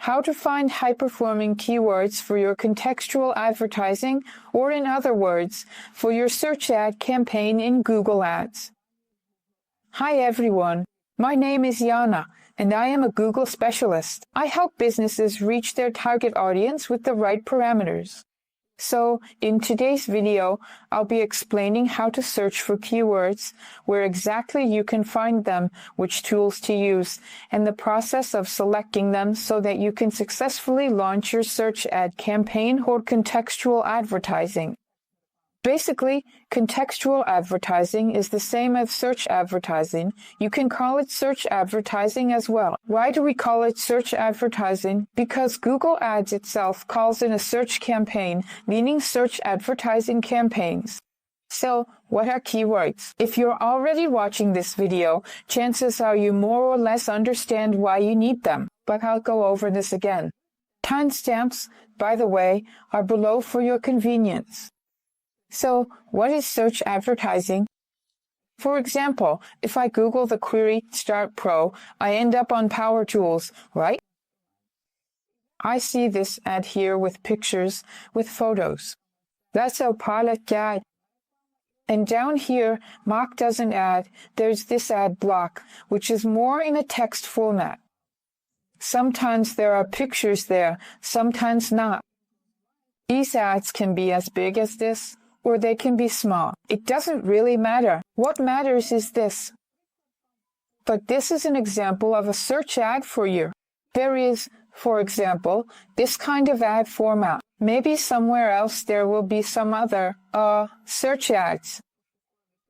how to find high-performing keywords for your contextual advertising, or in other words, for your search ad campaign in Google Ads. Hi everyone, my name is Yana, and I am a Google specialist. I help businesses reach their target audience with the right parameters. So, in today's video, I'll be explaining how to search for keywords, where exactly you can find them, which tools to use, and the process of selecting them so that you can successfully launch your search ad campaign or contextual advertising. Basically, contextual advertising is the same as search advertising. You can call it search advertising as well. Why do we call it search advertising? Because Google Ads itself calls it a search campaign, meaning search advertising campaigns. So, what are keywords? If you're already watching this video, chances are you more or less understand why you need them, but I'll go over this again. Timestamps, by the way, are below for your convenience. So, what is search advertising? For example, if I Google the query Start Pro, I end up on Power Tools, right? I see this ad here with pictures, with photos. That's our pilot guide. And down here, Mark does an ad. There's this ad block, which is more in a text format. Sometimes there are pictures there, sometimes not. These ads can be as big as this, or they can be small. It doesn't really matter. What matters is this. But this is an example of a search ad for you. There is, for example, this kind of ad format. Maybe somewhere else there will be some other, search ads.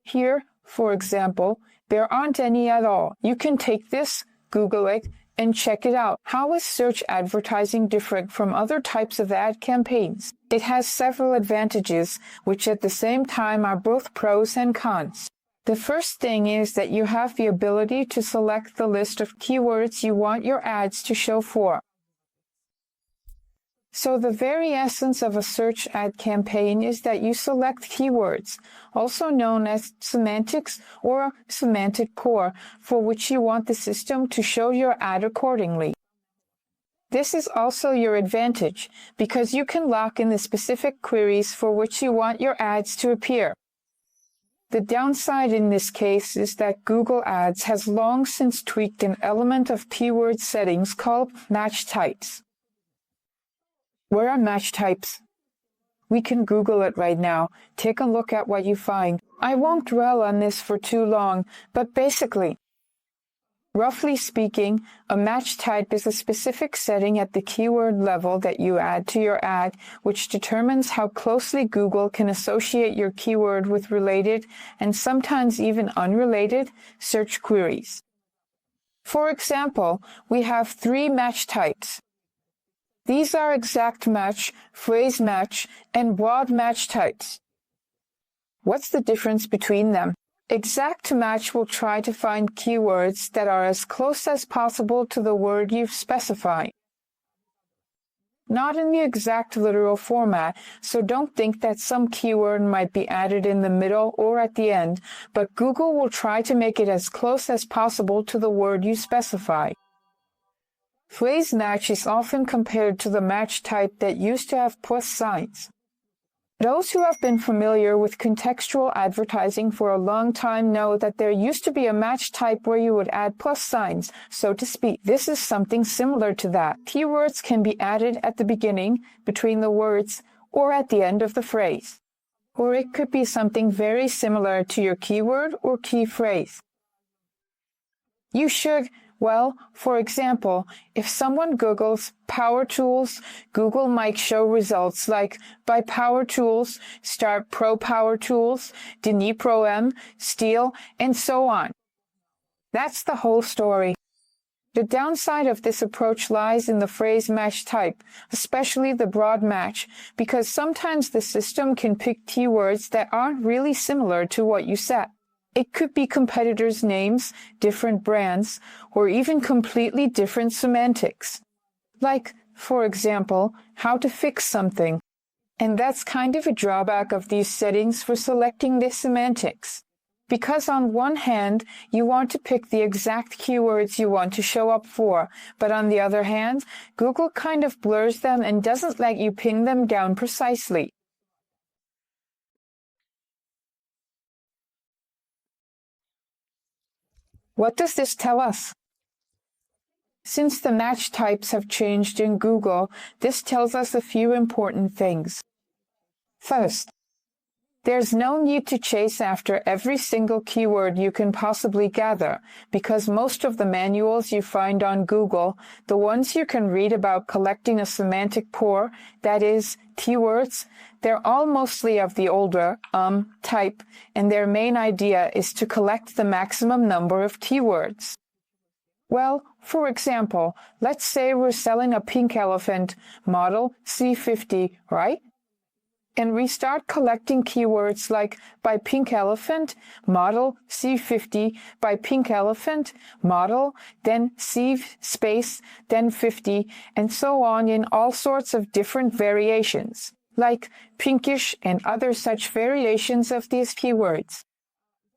Here, for example, there aren't any at all. You can take this, Google it, and check it out. How is search advertising different from other types of ad campaigns? It has several advantages, which at the same time are both pros and cons. The first thing is that you have the ability to select the list of keywords you want your ads to show for. So the very essence of a search ad campaign is that you select keywords, also known as semantics or semantic core, for which you want the system to show your ad accordingly. This is also your advantage, because you can lock in the specific queries for which you want your ads to appear. The downside in this case is that Google Ads has long since tweaked an element of keyword settings called match types. Where are match types? We can Google it right now. Take a look at what you find. I won't dwell on this for too long, but basically, roughly speaking, a match type is a specific setting at the keyword level that you add to your ad, which determines how closely Google can associate your keyword with related, and sometimes even unrelated, search queries. For example, we have 3 match types. These are exact match, phrase match, and broad match types. What's the difference between them? Exact match will try to find keywords that are as close as possible to the word you've specified. Not in the exact literal format, so don't think that some keyword might be added in the middle or at the end, but Google will try to make it as close as possible to the word you specify. Phrase match is often compared to the match type that used to have plus signs. Those who have been familiar with contextual advertising for a long time know that there used to be a match type where you would add plus signs, so to speak. This is something similar to that. Keywords can be added at the beginning, between the words, or at the end of the phrase. Or it could be something very similar to your keyword or key phrase. You should, well, for example, if someone Googles Power Tools, Google might show results like by Power Tools, Start Pro Power Tools, Dnipro M, Steel, and so on. That's the whole story. The downside of this approach lies in the phrase match type, especially the broad match, because sometimes the system can pick keywords that aren't really similar to what you set. It could be competitors' names, different brands, or even completely different semantics. Like, for example, how to fix something. And that's kind of a drawback of these settings for selecting the semantics. Because on one hand, you want to pick the exact keywords you want to show up for, but on the other hand, Google kind of blurs them and doesn't let you pin them down precisely. What does this tell us? Since the match types have changed in Google, this tells us a few important things. First, there's no need to chase after every single keyword you can possibly gather, because most of the manuals you find on Google, the ones you can read about collecting a semantic core, that is, keywords, they're all mostly of the older, type, and their main idea is to collect the maximum number of keywords. Well, for example, let's say we're selling a pink elephant, model C50, right? And we start collecting keywords like by pink elephant, model C50, by pink elephant, model, then C space, then 50, and so on in all sorts of different variations, like pinkish and other such variations of these keywords.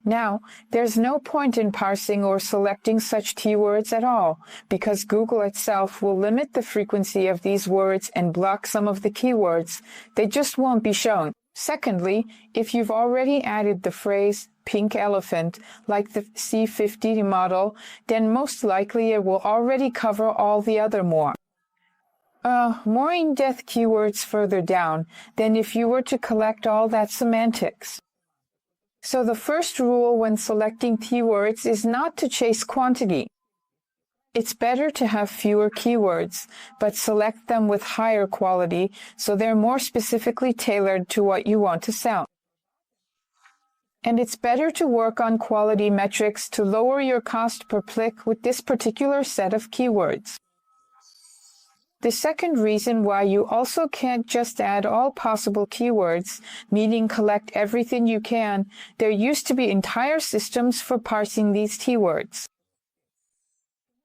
Now, there's no point in parsing or selecting such keywords at all, because Google itself will limit the frequency of these words and block some of the keywords. They just won't be shown. Secondly, if you've already added the phrase pink elephant, like the C50 model, then most likely it will already cover all the other more in-depth keywords further down than if you were to collect all that semantics. So the first rule when selecting keywords is not to chase quantity. It's better to have fewer keywords, but select them with higher quality so they're more specifically tailored to what you want to sell. And it's better to work on quality metrics to lower your cost per click with this particular set of keywords. The second reason why you also can't just add all possible keywords, meaning collect everything you can, there used to be entire systems for parsing these keywords.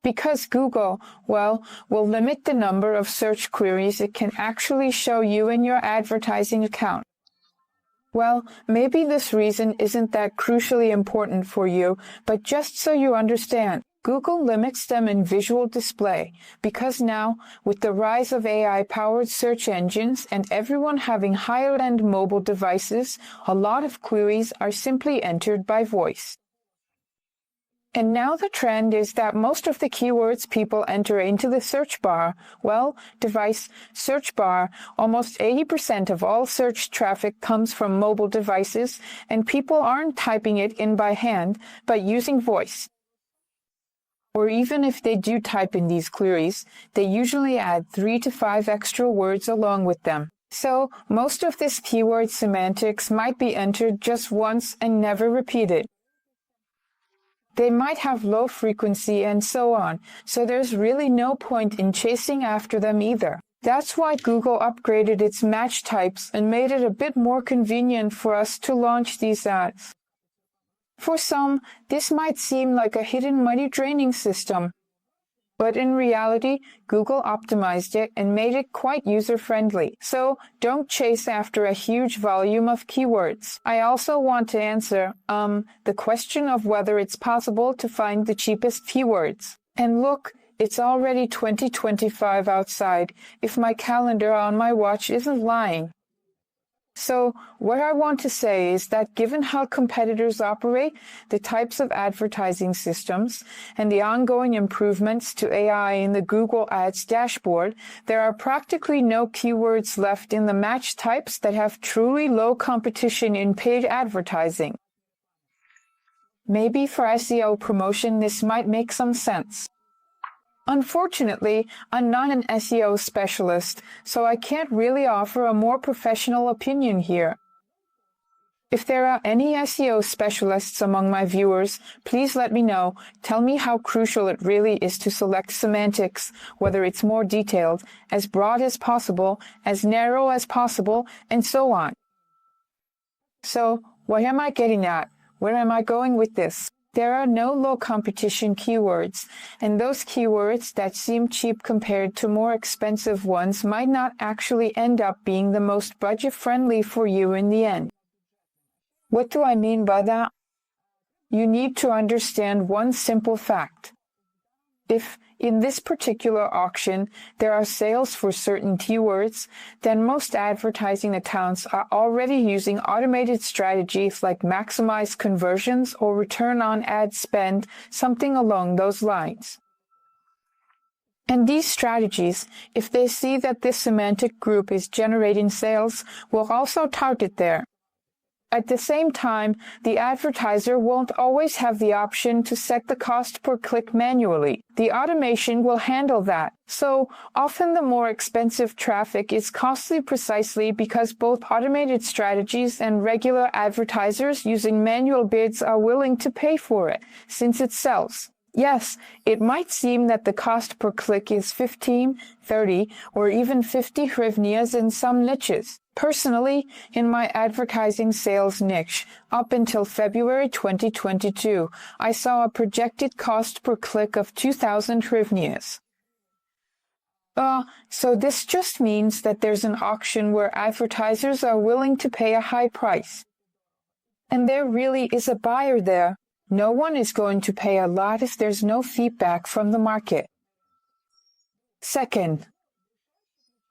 Because Google, will limit the number of search queries it can actually show you in your advertising account. Well, maybe this reason isn't that crucially important for you, but just so you understand, Google limits them in visual display because now, with the rise of AI-powered search engines and everyone having higher-end mobile devices, a lot of queries are simply entered by voice. And now the trend is that most of the keywords people enter into the search bar, device search bar, almost 80% of all search traffic comes from mobile devices, and people aren't typing it in by hand, but using voice. Or even if they do type in these queries, they usually add 3 to 5 extra words along with them. So most of this keyword semantics might be entered just once and never repeated. They might have low frequency and so on, so there's really no point in chasing after them either. That's why Google upgraded its match types and made it a bit more convenient for us to launch these ads. For some, this might seem like a hidden money draining system, but in reality, Google optimized it and made it quite user-friendly. So don't chase after a huge volume of keywords. I also want to answer the question of whether it's possible to find the cheapest keywords. And look, it's already 2025 outside, if my calendar on my watch isn't lying. So what I want to say is that given how competitors operate, the types of advertising systems, and the ongoing improvements to AI in the Google Ads dashboard, there are practically no keywords left in the match types that have truly low competition in paid advertising. Maybe for SEO promotion this might make some sense. Unfortunately, I'm not an SEO specialist, so I can't really offer a more professional opinion here. If there are any SEO specialists among my viewers, please let me know. Tell me how crucial it really is to select semantics, whether it's more detailed, as broad as possible, as narrow as possible, and so on. So, what am I getting at? Where am I going with this? There are no low competition keywords, and those keywords that seem cheap compared to more expensive ones might not actually end up being the most budget-friendly for you in the end. What do I mean by that? you need to understand one simple fact. If, in this particular auction, there are sales for certain keywords, then most advertising accounts are already using automated strategies like maximize conversions or return on ad spend, something along those lines. And these strategies, if they see that this semantic group is generating sales, will also target there. At the same time, the advertiser won't always have the option to set the cost per click manually. The automation will handle that. So often the more expensive traffic is costly precisely because both automated strategies and regular advertisers using manual bids are willing to pay for it, since it sells. Yes, it might seem that the cost per click is 15, 30, or even 50 hryvnias in some niches. Personally, in my advertising sales niche, up until February 2022, I saw a projected cost per click of 2,000 hryvnias. So this just means that there's an auction where advertisers are willing to pay a high price. And there really is a buyer there. No one is going to pay a lot if there's no feedback from the market. Second,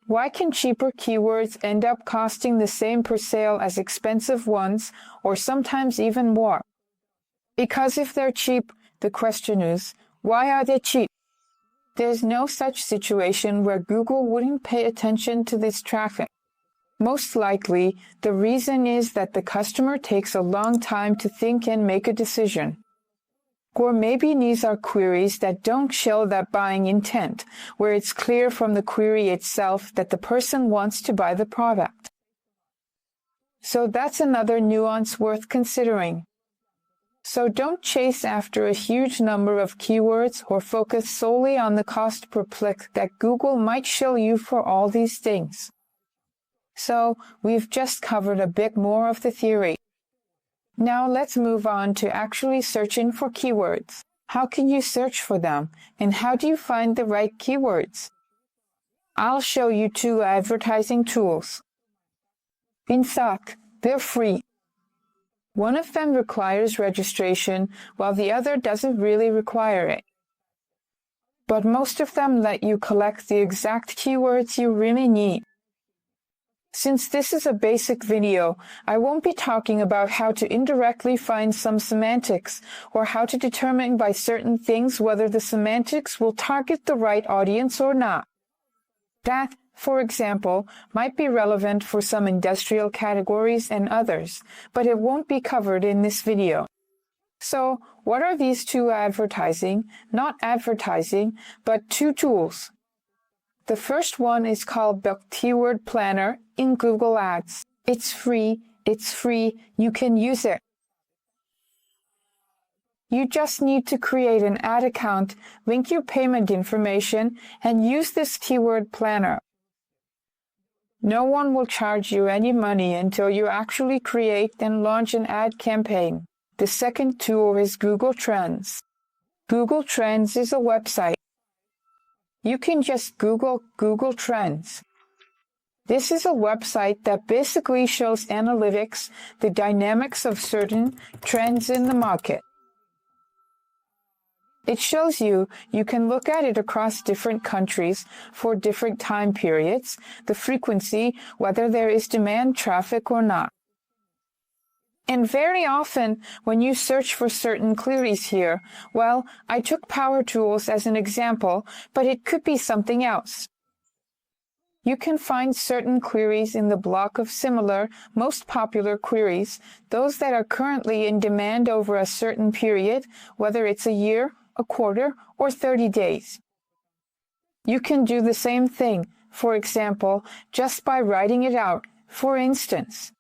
why can cheaper keywords end up costing the same per sale as expensive ones, or sometimes even more? Because if they're cheap, the question is, why are they cheap? There's no such situation where Google wouldn't pay attention to this traffic. Most likely, the reason is that the customer takes a long time to think and make a decision. Or maybe these are queries that don't show that buying intent, where it's clear from the query itself that the person wants to buy the product. So that's another nuance worth considering. So don't chase after a huge number of keywords or focus solely on the cost per click that Google might show you for all these things. So we've just covered a bit more of the theory. Now let's move on to actually searching for keywords. How can you search for them, and how do you find the right keywords? I'll show you 2 advertising tools. In fact, they're free. One of them requires registration, while the other doesn't really require it. But most of them let you collect the exact keywords you really need. Since this is a basic video, I won't be talking about how to indirectly find some semantics or how to determine by certain things whether the semantics will target the right audience or not. That, for example, might be relevant for some industrial categories and others, but it won't be covered in this video. So, what are these 2 not advertising, but 2 tools? The first one is called the Keyword Planner in Google Ads. It's free, you can use it. You just need to create an ad account, link your payment information, and use this Keyword Planner. No one will charge you any money until you actually create and launch an ad campaign. The second tool is Google Trends. Google Trends is a website. You can just Google Google Trends. This is a website that basically shows analytics, the dynamics of certain trends in the market. It shows you can look at it across different countries for different time periods, the frequency, whether there is demand traffic or not. And very often, when you search for certain queries here, well, I took Power Tools as an example, but it could be something else. You can find certain queries in the block of similar, most popular queries, those that are currently in demand over a certain period, whether it's a year, a quarter, or 30 days. You can do the same thing, for example, just by writing it out. For instance,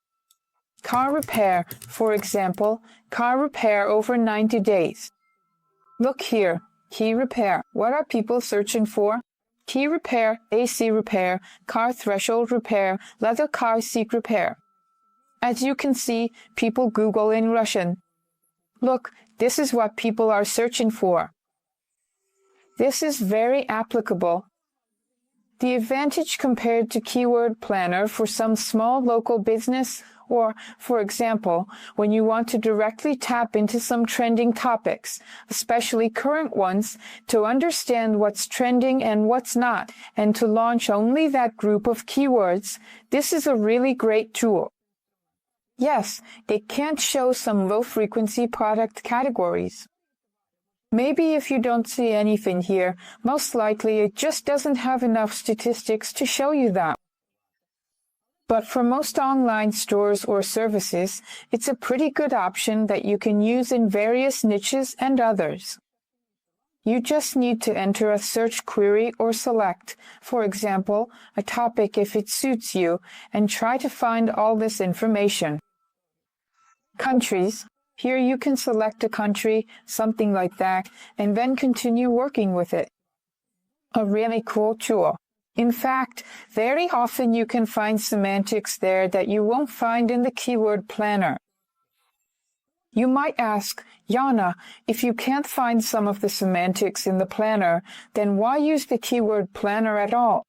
car repair, for example, car repair over 90 days. Look here, key repair. What are people searching for? Key repair, AC repair, car threshold repair, leather car seat repair. As you can see, people Google in Russian. Look, this is what people are searching for. This is very applicable. The advantage compared to Keyword Planner for some small local business Or, for example, when you want to directly tap into some trending topics, especially current ones, to understand what's trending and what's not, and to launch only that group of keywords, this is a really great tool. Yes, it can't show some low-frequency product categories. Maybe if you don't see anything here, most likely it just doesn't have enough statistics to show you that. But for most online stores or services, it's a pretty good option that you can use in various niches and others. You just need to enter a search query or select, for example, a topic if it suits you, and try to find all this information. Countries. Here you can select a country, something like that, and then continue working with it. A really cool tool. In fact, very often you can find semantics there that you won't find in the keyword planner. You might ask, Yana, if you can't find some of the semantics in the planner, then why use the keyword planner at all?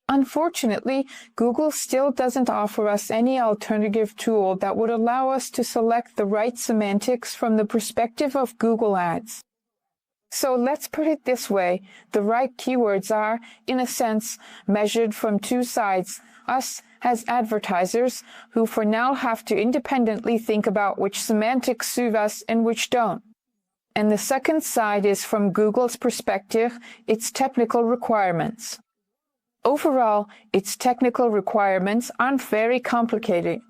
Unfortunately, Google still doesn't offer us any alternative tool that would allow us to select the right semantics from the perspective of Google Ads. So let's put it this way, the right keywords are, in a sense, measured from two sides, us as advertisers, who for now have to independently think about which semantics suit us and which don't. And the second side is from Google's perspective, its technical requirements. Overall, its technical requirements aren't very complicated.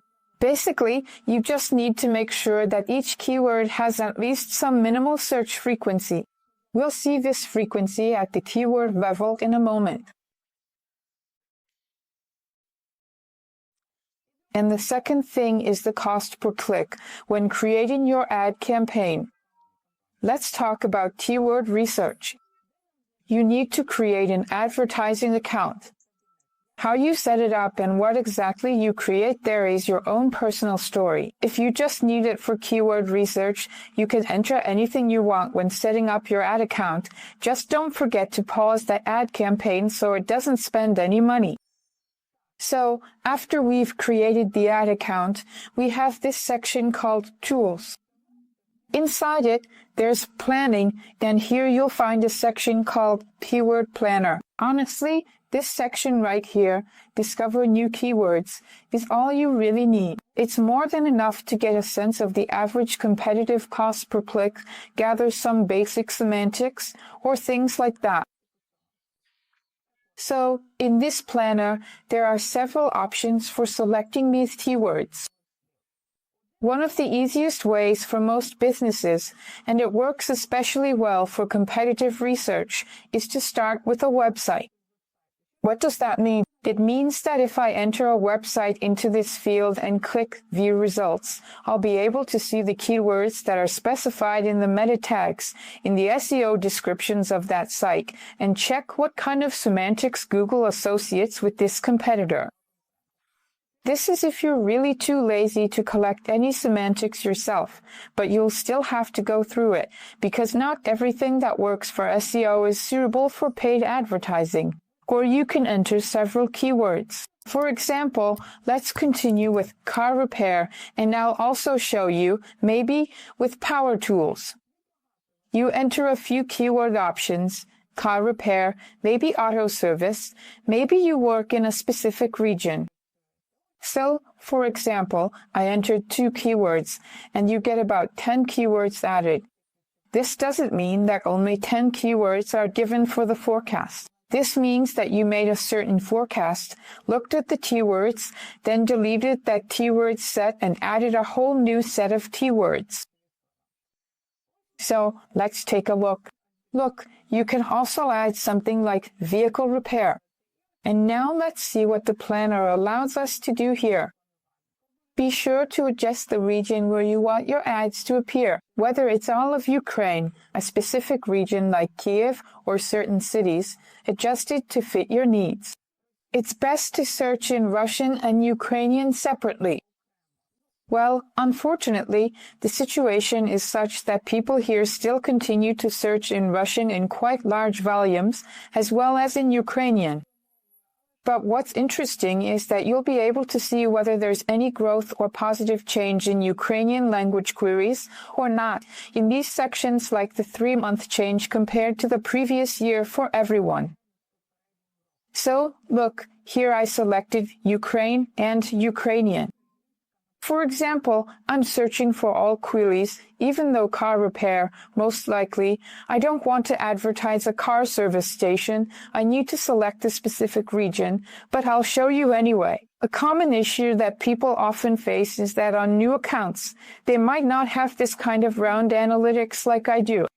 Basically, you just need to make sure that each keyword has at least some minimal search frequency. We'll see this frequency at the keyword level in a moment. And the second thing is the cost per click when creating your ad campaign. Let's talk about keyword research. You need to create an advertising account. How you set it up and what exactly you create there is your own personal story. If you just need it for keyword research, you can enter anything you want when setting up your ad account. Just don't forget to pause the ad campaign so it doesn't spend any money. So, after we've created the ad account, we have this section called Tools. Inside it, there's Planning, and here you'll find a section called Keyword Planner. Honestly, this section right here, Discover New Keywords, is all you really need. It's more than enough to get a sense of the average competitive cost per click, gather some basic semantics, or things like that. So, in this planner, there are several options for selecting these keywords. One of the easiest ways for most businesses, and it works especially well for competitive research, is to start with a website. What does that mean? It means that if I enter a website into this field and click View Results, I'll be able to see the keywords that are specified in the meta tags in the SEO descriptions of that site and check what kind of semantics Google associates with this competitor. This is if you're really too lazy to collect any semantics yourself, but you'll still have to go through it because not everything that works for SEO is suitable for paid advertising. Or you can enter several keywords. For example, let's continue with car repair, and I'll also show you, maybe, with power tools. You enter a few keyword options, car repair, maybe auto service, maybe you work in a specific region. So, for example, I entered 2 keywords, and you get about 10 keywords added. This doesn't mean that only 10 keywords are given for the forecast. This means that you made a certain forecast, looked at the keywords, then deleted that keyword set and added a whole new set of keywords. So let's take a look. Look, you can also add something like vehicle repair. And now let's see what the planner allows us to do here. Be sure to adjust the region where you want your ads to appear, whether it's all of Ukraine, a specific region like Kiev, or certain cities, adjust it to fit your needs. It's best to search in Russian and Ukrainian separately. Well, unfortunately, the situation is such that people here still continue to search in Russian in quite large volumes, as well as in Ukrainian. But what's interesting is that you'll be able to see whether there's any growth or positive change in Ukrainian language queries or not in these sections, like the 3-month change compared to the previous year for everyone. So, look, here I selected Ukraine and Ukrainian. For example, I'm searching for all queries, even though car repair, most likely, I don't want to advertise a car service station. I need to select a specific region, but I'll show you anyway. A common issue that people often face is that on new accounts, they might not have this kind of round analytics like I do.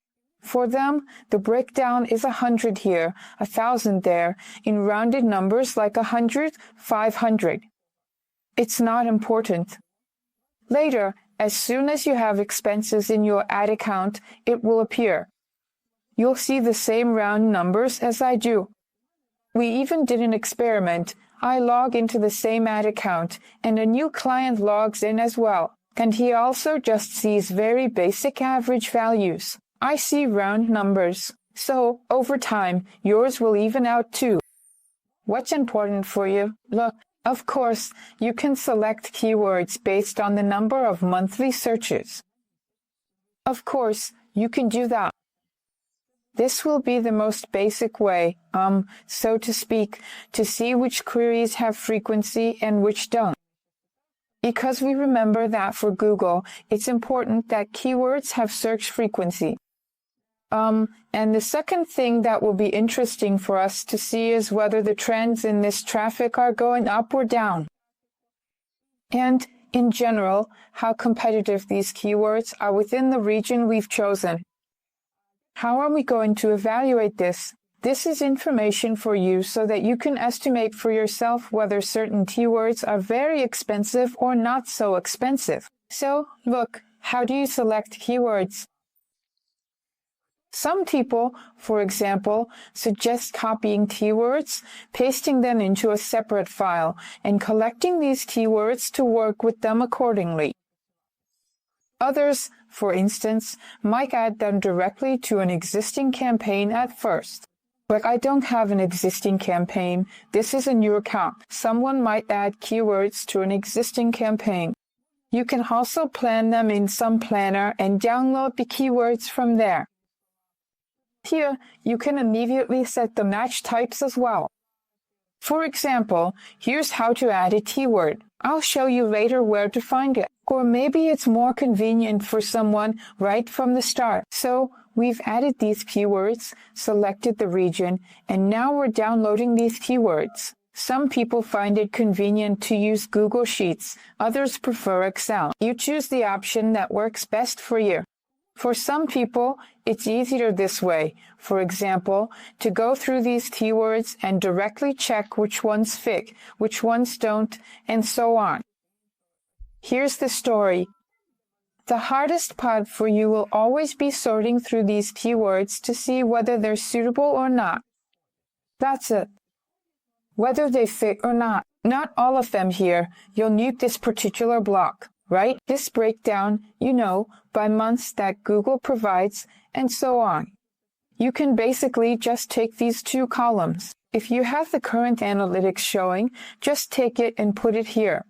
For them, the breakdown is 100 here, 1,000 there, in rounded numbers like 100, 500. It's not important. Later, as soon as you have expenses in your ad account, it will appear. You'll see the same round numbers as I do. We even did an experiment. I log into the same ad account, and a new client logs in as well, and he also just sees very basic average values. I see round numbers. So, over time, yours will even out too. What's important for you? Look, of course, you can select keywords based on the number of monthly searches. Of course, you can do that. This will be the most basic way, so to speak, to see which queries have frequency and which don't. Because we remember that for Google, it's important that keywords have search frequency. And the second thing that will be interesting for us to see is whether the trends in this traffic are going up or down. And, in general, how competitive these keywords are within the region we've chosen. How are we going to evaluate this? This is information for you so that you can estimate for yourself whether certain keywords are very expensive or not so expensive. So, look, how do you select keywords? Some people, for example, suggest copying keywords, pasting them into a separate file, and collecting these keywords to work with them accordingly. Others, for instance, might add them directly to an existing campaign at first. But I don't have an existing campaign. This is a new account. Someone might add keywords to an existing campaign. You can also plan them in some planner and download the keywords from there. Here, you can immediately set the match types as well. For example, here's how to add a keyword. I'll show you later where to find it. Or maybe it's more convenient for someone right from the start. So, we've added these keywords, selected the region, and now we're downloading these keywords. Some people find it convenient to use Google Sheets. Others prefer Excel. You choose the option that works best for you. For some people, it's easier this way. For example, to go through these keywords and directly check which ones fit, which ones don't, and so on. Here's the story. The hardest part for you will always be sorting through these keywords to see whether they're suitable or not. That's it. Whether they fit or not. Not all of them here. You'll need this particular block. Right? This breakdown, by months that Google provides, and so on. You can basically just take these two columns. If you have the current analytics showing, just take it and put it here.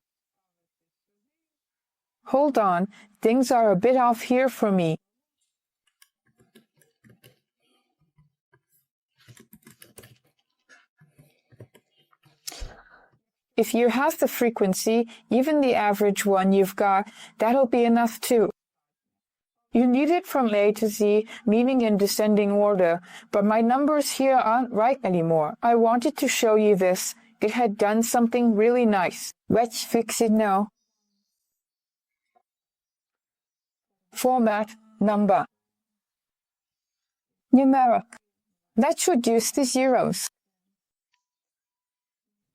Hold on, things are a bit off here for me. If you have the frequency, even the average one you've got, that'll be enough too. You need it from A to Z, meaning in descending order, but my numbers here aren't right anymore. I wanted to show you this. It had done something really nice. Let's fix it now. Format, number. Numeric. Let's reduce the zeros.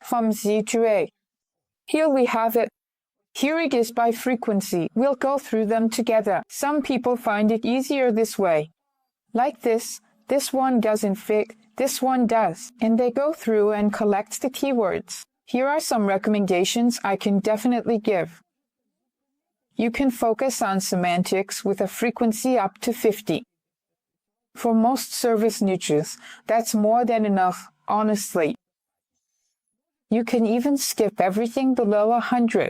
From Z to A. Here we have it. Here it is by frequency. We'll go through them together. Some people find it easier this way. Like this one doesn't fit, this one does. And they go through and collect the keywords. Here are some recommendations I can definitely give. You can focus on semantics with a frequency up to 50. For most service niches, that's more than enough, honestly. You can even skip everything below 100.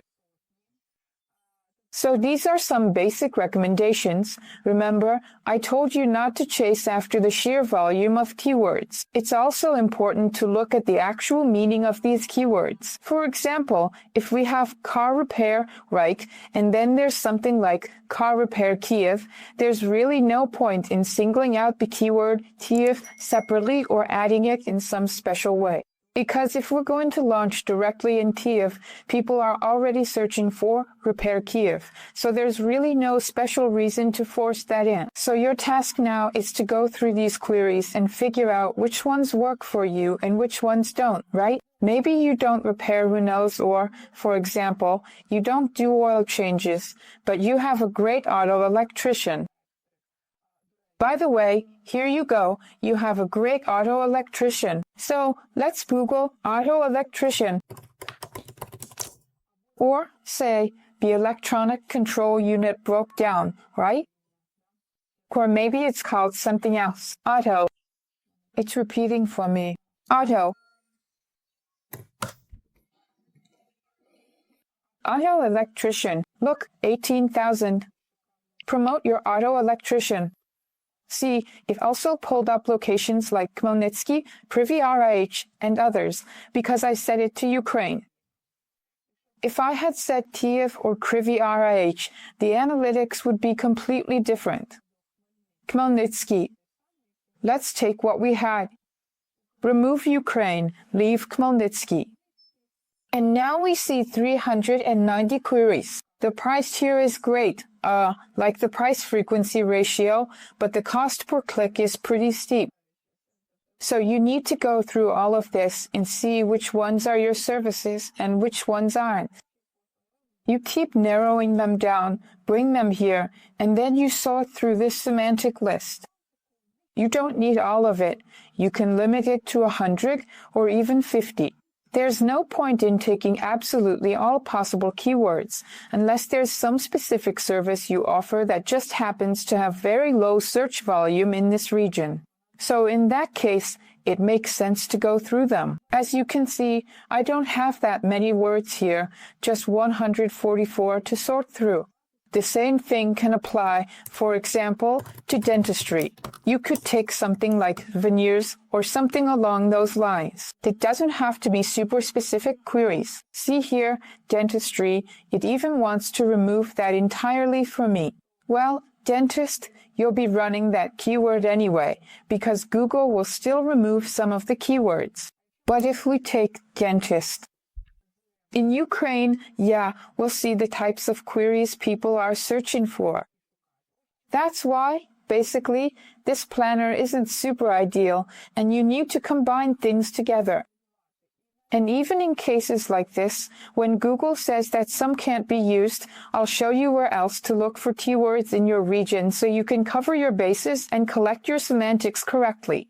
So these are some basic recommendations. Remember, I told you not to chase after the sheer volume of keywords. It's also important to look at the actual meaning of these keywords. For example, if we have car repair Reich and then there's something like car repair Kiev, there's really no point in singling out the keyword Kiev separately or adding it in some special way. Because if we're going to launch directly in Kiev, people are already searching for Repair Kiev. So there's really no special reason to force that in. So your task now is to go through these queries and figure out which ones work for you and which ones don't, right? Maybe you don't repair Renaults or, for example, you don't do oil changes, but you have a great auto electrician. By the way, here you go, you have a great auto electrician. So let's Google auto electrician. Or say, the electronic control unit broke down, right? Or maybe it's called something else. Auto. It's repeating for me. Auto. Auto electrician. Look, 18,000. Promote your auto electrician. See, it also pulled up locations like Khmelnytsky, Privy Rih, and others, because I set it to Ukraine. If I had said Kiev or Privy Rih, the analytics would be completely different. Khmelnytsky. Let's take what we had. Remove Ukraine, leave Khmelnytsky. And now we see 390 queries. The price here is great, like the price-frequency ratio, but the cost per click is pretty steep. So you need to go through all of this and see which ones are your services and which ones aren't. You keep narrowing them down, bring them here, and then you sort through this semantic list. You don't need all of it. You can limit it to 100 or even 50. There's no point in taking absolutely all possible keywords unless there's some specific service you offer that just happens to have very low search volume in this region. So in that case, it makes sense to go through them. As you can see, I don't have that many words here, just 144 to sort through. The same thing can apply, for example, to dentistry. You could take something like veneers or something along those lines. It doesn't have to be super specific queries. See here, dentistry, it even wants to remove that entirely for me. Well, dentist, you'll be running that keyword anyway, because Google will still remove some of the keywords. But if we take dentist, in Ukraine, yeah, we'll see the types of queries people are searching for. That's why, basically, this planner isn't super ideal, and you need to combine things together. And even in cases like this, when Google says that some can't be used, I'll show you where else to look for keywords in your region so you can cover your bases and collect your semantics correctly.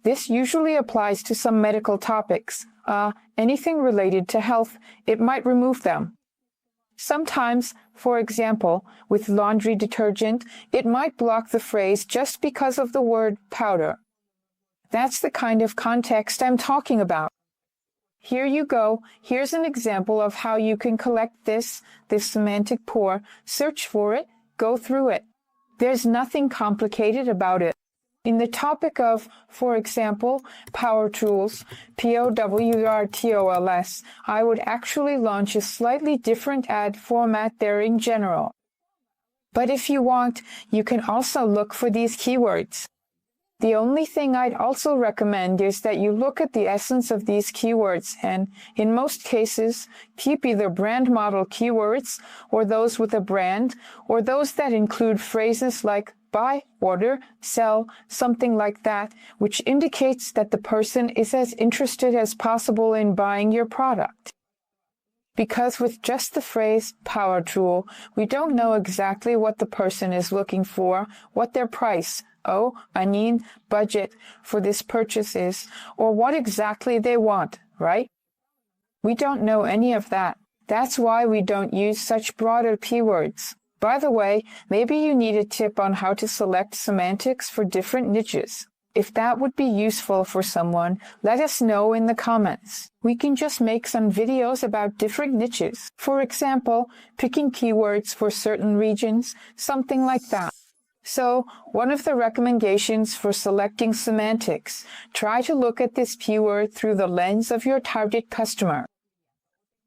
This usually applies to some medical topics. Anything related to health, it might remove them. Sometimes, for example, with laundry detergent, it might block the phrase just because of the word powder. That's the kind of context I'm talking about. Here you go. Here's an example of how you can collect this semantic pour, search for it, go through it. There's nothing complicated about it. In the topic of, for example, power tools, POWRTOLS, I would actually launch a slightly different ad format there in general. But if you want, you can also look for these keywords. The only thing I'd also recommend is that you look at the essence of these keywords and, in most cases, keep either brand model keywords or those with a brand or those that include phrases like buy, order, sell, something like that, which indicates that the person is as interested as possible in buying your product. Because with just the phrase power tool, we don't know exactly what the person is looking for, what their price, budget for this purchase is, or what exactly they want, right? We don't know any of that. That's why we don't use such broader keywords. By the way, maybe you need a tip on how to select semantics for different niches. If that would be useful for someone, let us know in the comments. We can just make some videos about different niches. For example, picking keywords for certain regions, something like that. So, one of the recommendations for selecting semantics, try to look at this keyword through the lens of your target customer.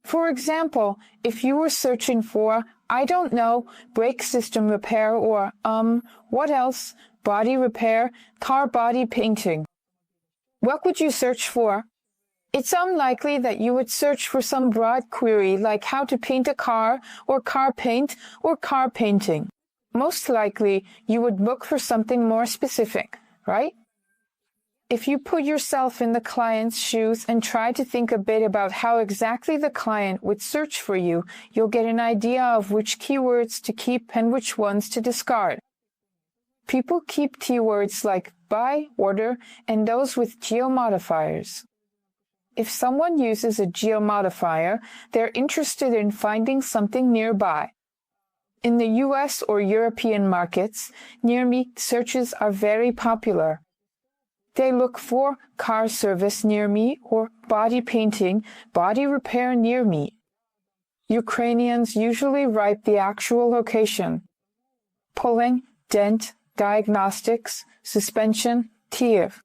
For example, if you were searching for, I don't know, brake system repair or, what else? Body repair, car body painting. What would you search for? It's unlikely that you would search for some broad query like how to paint a car or car paint or car painting. Most likely, you would look for something more specific, right? If you put yourself in the client's shoes and try to think a bit about how exactly the client would search for you, you'll get an idea of which keywords to keep and which ones to discard. People keep keywords like buy, order, and those with geomodifiers. If someone uses a geomodifier, they're interested in finding something nearby. In the US or European markets, near me searches are very popular. They look for car service near me or body painting, body repair near me. Ukrainians usually write the actual location. Pulling, dent, diagnostics, suspension, Kiev.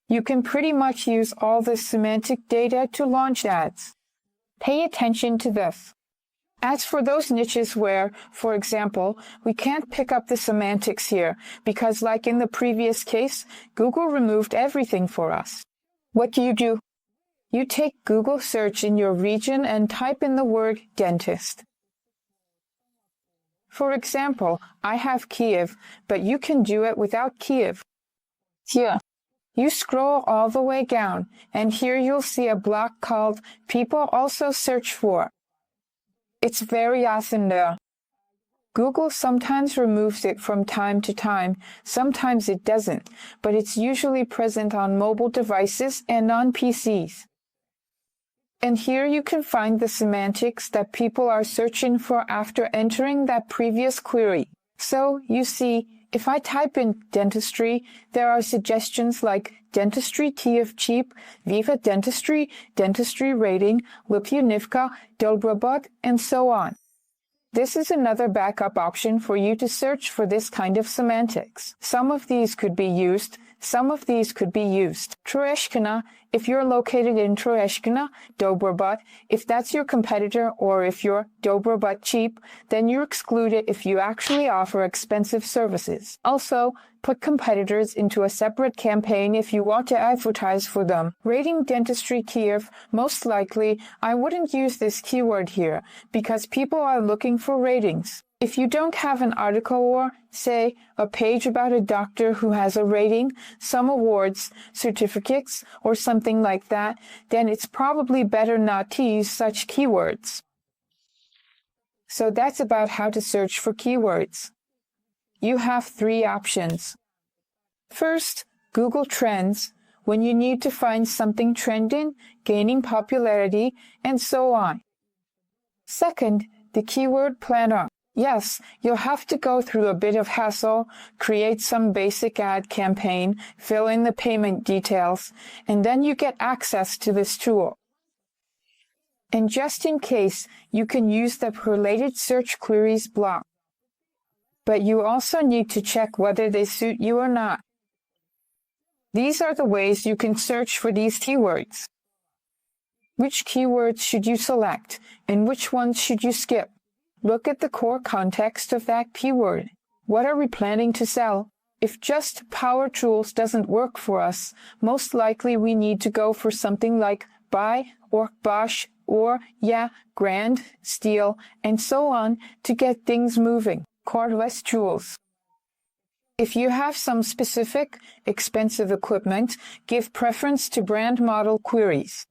You can pretty much use all this semantic data to launch ads. Pay attention to this. As for those niches where, for example, we can't pick up the semantics here because, like in the previous case, Google removed everything for us. What do? You take Google search in your region and type in the word dentist. For example, I have Kiev, but you can do it without Kiev. Here. You scroll all the way down, and here you'll see a block called People Also Search For. It's very often there. Google sometimes removes it from time to time, sometimes it doesn't, but it's usually present on mobile devices and on PCs. And here you can find the semantics that people are searching for after entering that previous query. So, you see, if I type in dentistry, there are suggestions like dentistry Kiev cheap, Viva dentistry, dentistry rating, Lipyunivka, Dobrobot, and so on. This is another backup option for you to search for this kind of semantics. Some of these could be used, some of these could be used. Troeshkina, if you're located in Troeshkina, Dobrobot, if that's your competitor, or if you're Dobrobot cheap, then you're excluded if you actually offer expensive services. Also, put competitors into a separate campaign if you want to advertise for them. Rating dentistry Kiev, most likely, I wouldn't use this keyword here, because people are looking for ratings. If you don't have an article or, say, a page about a doctor who has a rating, some awards, certificates, or something like that, then it's probably better not to use such keywords. So that's about how to search for keywords. You have 3 options. First, Google Trends, when you need to find something trending, gaining popularity, and so on. Second, the keyword planner. Yes, you'll have to go through a bit of hassle, create some basic ad campaign, fill in the payment details, and then you get access to this tool. And just in case, you can use the related search queries block. But you also need to check whether they suit you or not. These are the ways you can search for these keywords. Which keywords should you select, and which ones should you skip? Look at the core context of that keyword. What are we planning to sell? If just power tools doesn't work for us, most likely we need to go for something like buy or Bosch or, grand, steel, and so on to get things moving. Cordless tools. If you have some specific, expensive equipment, give preference to brand model queries.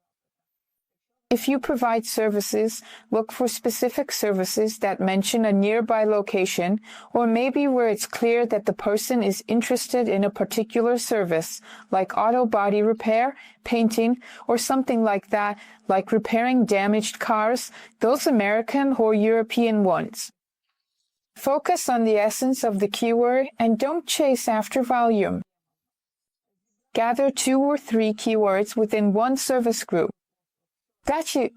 If you provide services, look for specific services that mention a nearby location, or maybe where it's clear that the person is interested in a particular service, like auto body repair, painting, or something like that, like repairing damaged cars, those American or European ones. Focus on the essence of the keyword and don't chase after volume. Gather 2 or 3 keywords within one service group. Gotcha.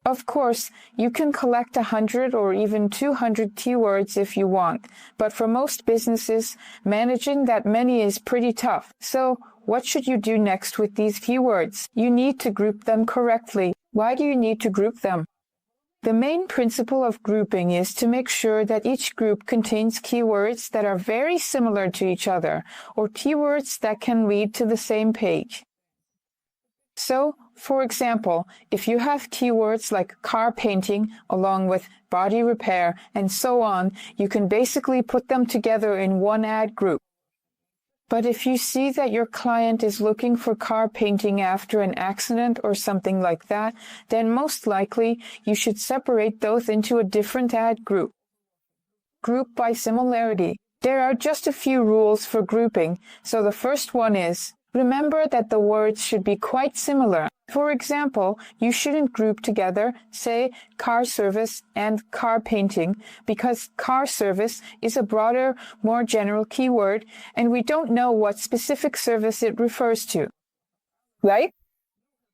Of course, you can collect 100 or even 200 keywords if you want, but for most businesses, managing that many is pretty tough. So, what should you do next with these keywords? You need to group them correctly. Why do you need to group them? The main principle of grouping is to make sure that each group contains keywords that are very similar to each other, or keywords that can lead to the same page. So, for example, if you have keywords like car painting along with body repair and so on, you can basically put them together in one ad group. But if you see that your client is looking for car painting after an accident or something like that, then most likely you should separate those into a different ad group. Group by similarity. There are just a few rules for grouping, so the first one is, remember that the words should be quite similar. For example, you shouldn't group together, say, car service and car painting, because car service is a broader, more general keyword, and we don't know what specific service it refers to. Right?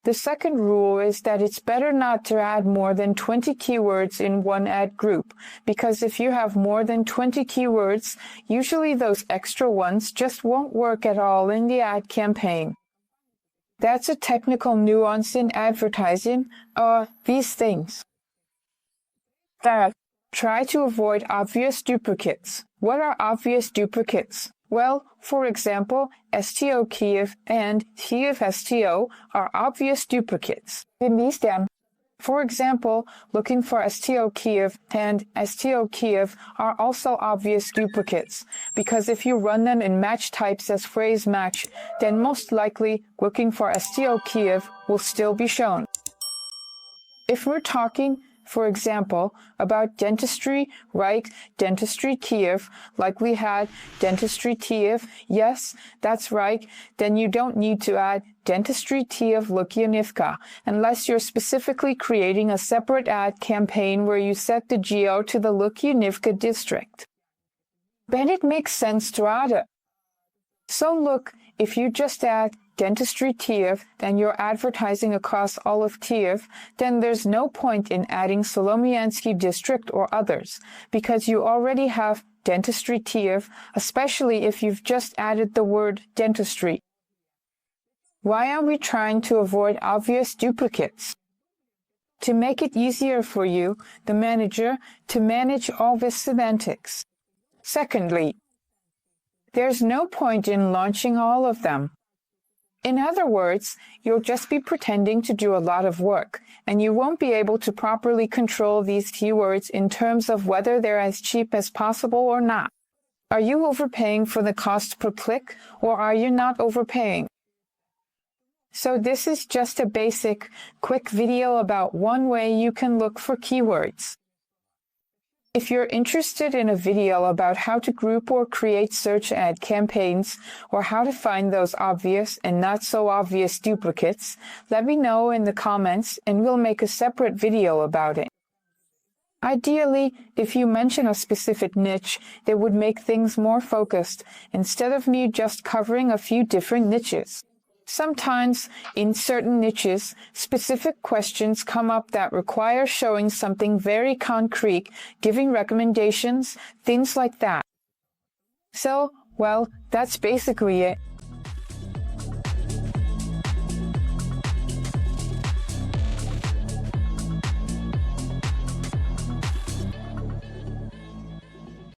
The second rule is that it's better not to add more than 20 keywords in one ad group, because if you have more than 20 keywords, usually those extra ones just won't work at all in the ad campaign. That's a technical nuance in advertising, these things. Third, try to avoid obvious duplicates. What are obvious duplicates? Well, for example, STO Kiev and Kiev STO are obvious duplicates. For example, looking for STO Kiev and STO Kiev are also obvious duplicates, because if you run them in match types as phrase match, then most likely looking for STO Kiev will still be shown. If we're talking, for example, about dentistry, right? Dentistry Kiev, like we had dentistry Kiev. Yes, that's right. Then you don't need to add dentistry Kiev Lukyanivka, unless you're specifically creating a separate ad campaign where you set the geo to the Lukyanivka district. Then it makes sense to add it. So look, if you just add dentistry Kiev, and you're advertising across all of Kiev, then there's no point in adding Solomiansky district or others, because you already have dentistry Kiev, especially if you've just added the word dentistry. Why are we trying to avoid obvious duplicates? To make it easier for you, the manager, to manage all the semantics. Secondly, there's no point in launching all of them. In other words, you'll just be pretending to do a lot of work, and you won't be able to properly control these keywords in terms of whether they're as cheap as possible or not. Are you overpaying for the cost per click, or are you not overpaying? So this is just a basic, quick video about one way you can look for keywords. If you're interested in a video about how to group or create search ad campaigns, or how to find those obvious and not so obvious duplicates, let me know in the comments and we'll make a separate video about it. Ideally, if you mention a specific niche, it would make things more focused, instead of me just covering a few different niches. Sometimes, in certain niches, specific questions come up that require showing something very concrete, giving recommendations, things like that. So, well, that's basically it.